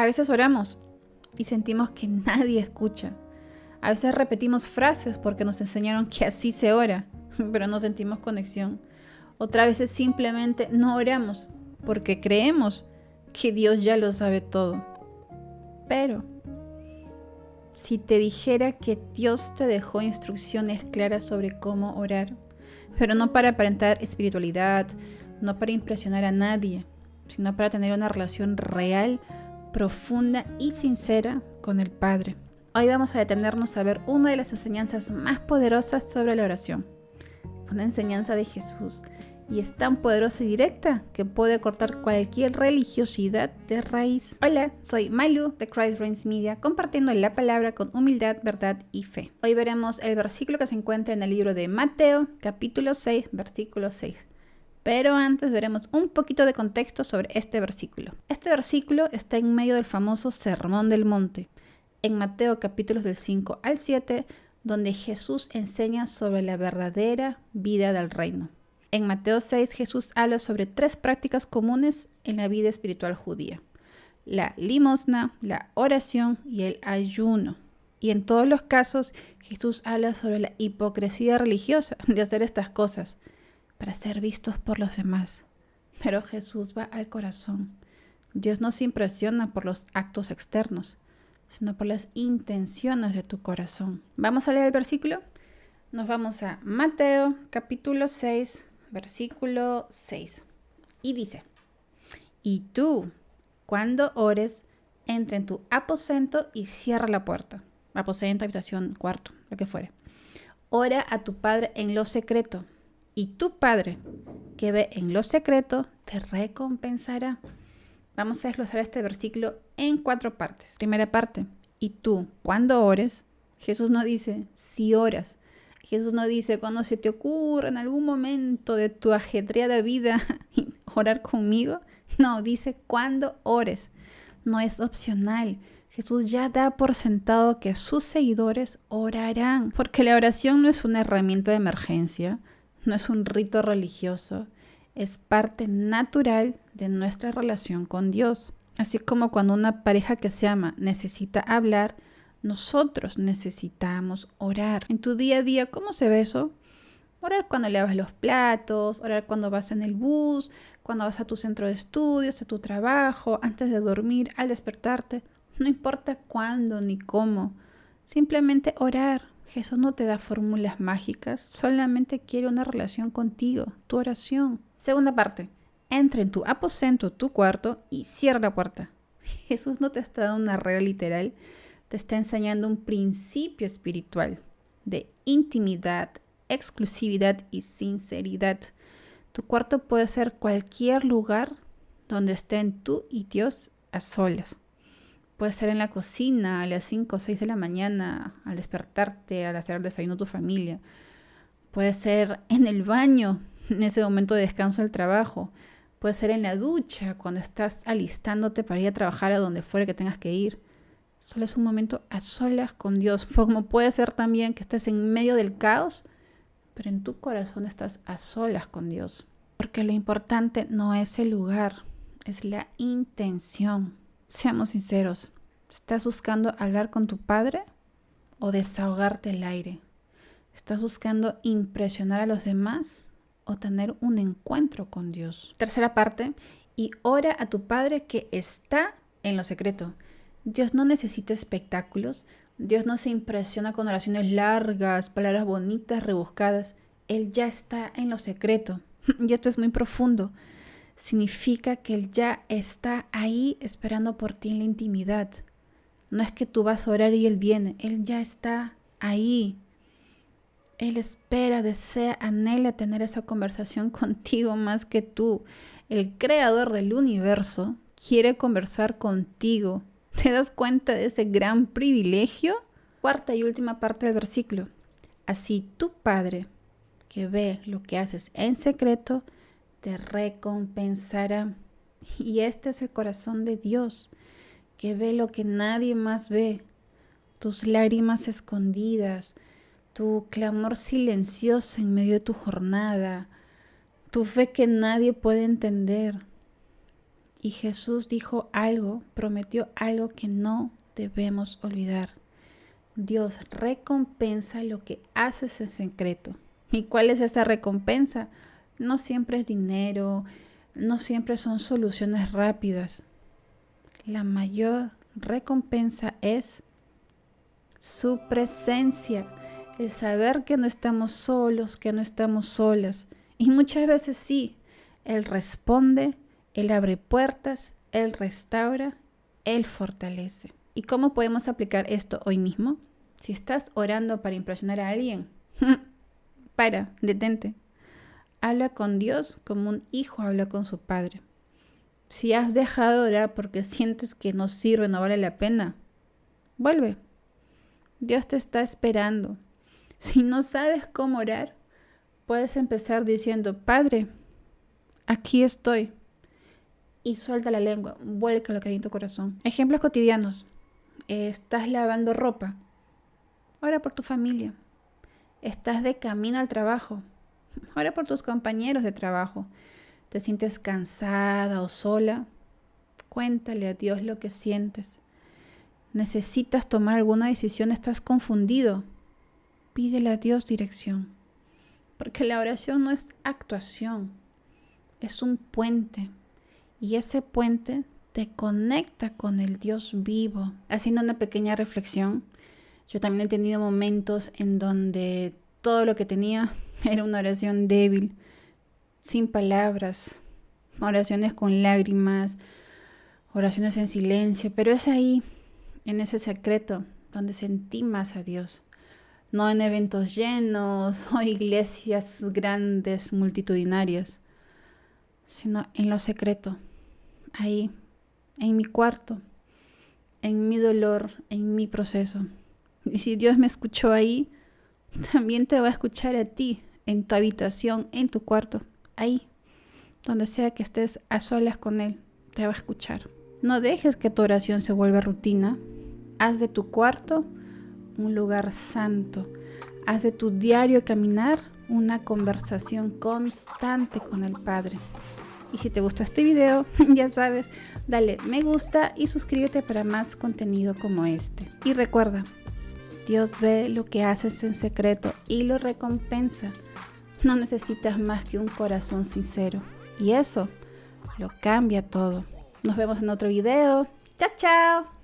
A veces oramos y sentimos que nadie escucha. A veces repetimos frases porque nos enseñaron que así se ora, pero no sentimos conexión. Otras veces simplemente no oramos porque creemos que Dios ya lo sabe todo. Pero si te dijera que Dios te dejó instrucciones claras sobre cómo orar, pero no para aparentar espiritualidad, no para impresionar a nadie, sino para tener una relación real, profunda y sincera con el Padre. Hoy vamos a detenernos a ver una de las enseñanzas más poderosas sobre la oración. Una enseñanza de Jesús, y es tan poderosa y directa que puede cortar cualquier religiosidad de raíz. Hola, soy Malu de Christ Reigns Media, compartiendo la palabra con humildad, verdad y fe. Hoy veremos el versículo que se encuentra en el libro de Mateo, capítulo 6, versículo 6. Pero antes veremos un poquito de contexto sobre este versículo. Este versículo está en medio del famoso Sermón del Monte, en Mateo capítulos del 5 al 7, donde Jesús enseña sobre la verdadera vida del reino. En Mateo 6, Jesús habla sobre 3 prácticas comunes en la vida espiritual judía: la limosna, la oración y el ayuno. Y en todos los casos, Jesús habla sobre la hipocresía religiosa de hacer estas cosas para ser vistos por los demás. Pero Jesús va al corazón. Dios no se impresiona por los actos externos, sino por las intenciones de tu corazón. ¿Vamos a leer el versículo? Nos vamos a Mateo capítulo 6, versículo 6. Y dice: y tú, cuando ores, entra en tu aposento y cierra la puerta. Aposento, habitación, cuarto, lo que fuere. Ora a tu Padre en lo secreto, y tu Padre, que ve en lo secreto, te recompensará. Vamos a desglosar este versículo en 4 partes. Primera parte: y tú, cuando ores. Jesús no dice si oras. Jesús no dice cuando se te ocurra en algún momento de tu ajetreada vida orar conmigo. No, dice cuando ores. No es opcional. Jesús ya da por sentado que sus seguidores orarán, porque la oración no es una herramienta de emergencia, no es un rito religioso, es parte natural de nuestra relación con Dios. Así como cuando una pareja que se ama necesita hablar, nosotros necesitamos orar. En tu día a día, ¿cómo se ve eso? Orar cuando lavas los platos, orar cuando vas en el bus, cuando vas a tu centro de estudios, a tu trabajo, antes de dormir, al despertarte. No importa cuándo ni cómo, simplemente orar. Jesús no te da fórmulas mágicas, solamente quiere una relación contigo, tu oración. Segunda parte: entra en tu aposento, tu cuarto, y cierra la puerta. Jesús no te está dando una regla literal, te está enseñando un principio espiritual de intimidad, exclusividad y sinceridad. Tu cuarto puede ser cualquier lugar donde estén tú y Dios a solas. Puede ser en la cocina a las 5 o 6 de la mañana, al despertarte, al hacer el desayuno a tu familia. Puede ser en el baño, en ese momento de descanso del trabajo. Puede ser en la ducha, cuando estás alistándote para ir a trabajar a donde fuera que tengas que ir. Solo es un momento a solas con Dios. Como puede ser también que estés en medio del caos, pero en tu corazón estás a solas con Dios. Porque lo importante no es el lugar, es la intención. Seamos sinceros, ¿estás buscando hablar con tu Padre o desahogarte el aire? ¿Estás buscando impresionar a los demás o tener un encuentro con Dios? Tercera parte: y ora a tu Padre que está en lo secreto. Dios no necesita espectáculos. Dios no se impresiona con oraciones largas, palabras bonitas, rebuscadas. Él ya está en lo secreto. Y esto es muy profundo. Significa que Él ya está ahí esperando por ti en la intimidad. No es que tú vas a orar y Él viene. Él ya está ahí. Él espera, desea, anhela tener esa conversación contigo más que tú. El creador del universo quiere conversar contigo. ¿Te das cuenta de ese gran privilegio? Cuarta y última parte del versículo: así tu Padre, que ve lo que haces en secreto, te recompensará. Y este es el corazón de Dios, que ve lo que nadie más ve. Tus lágrimas escondidas, tu clamor silencioso en medio de tu jornada, tu fe que nadie puede entender. Y Jesús dijo algo, prometió algo que no debemos olvidar. Dios recompensa lo que haces en secreto. ¿Y cuál es esa recompensa? No siempre es dinero, no siempre son soluciones rápidas. La mayor recompensa es su presencia, el saber que no estamos solos, que no estamos solas. Y muchas veces sí, Él responde, Él abre puertas, Él restaura, Él fortalece. ¿Y cómo podemos aplicar esto hoy mismo? Si estás orando para impresionar a alguien, detente. Habla con Dios como un hijo habla con su padre. Si has dejado de orar porque sientes que no sirve, no vale la pena, vuelve. Dios te está esperando. Si no sabes cómo orar, puedes empezar diciendo, Padre, aquí estoy. Y suelta la lengua, vuelca lo que hay en tu corazón. Ejemplos cotidianos. Estás lavando ropa. Ora por tu familia. Estás de camino al trabajo. Ora por tus compañeros de trabajo. ¿Te sientes cansada o sola? Cuéntale a Dios lo que sientes. ¿Necesitas tomar alguna decisión? ¿Estás confundido? Pídele a Dios dirección. Porque la oración no es actuación, es un puente. Y ese puente te conecta con el Dios vivo. Haciendo una pequeña reflexión, yo también he tenido momentos en donde todo lo que tenía era una oración débil, sin palabras, oraciones con lágrimas, oraciones en silencio, pero es ahí, en ese secreto, donde sentí más a Dios. No en eventos llenos o iglesias grandes, multitudinarias, sino en lo secreto, ahí, en mi cuarto, en mi dolor, en mi proceso. Y si Dios me escuchó ahí, también te va a escuchar a ti, en tu habitación, en tu cuarto, ahí, donde sea que estés a solas con Él, te va a escuchar. No dejes que tu oración se vuelva rutina. Haz de tu cuarto un lugar santo. Haz de tu diario caminar una conversación constante con el Padre. Y si te gustó este video, ya sabes, dale me gusta y suscríbete para más contenido como este. Y recuerda, Dios ve lo que haces en secreto y lo recompensa. No necesitas más que un corazón sincero. Y eso lo cambia todo. Nos vemos en otro video. ¡Chao, chao!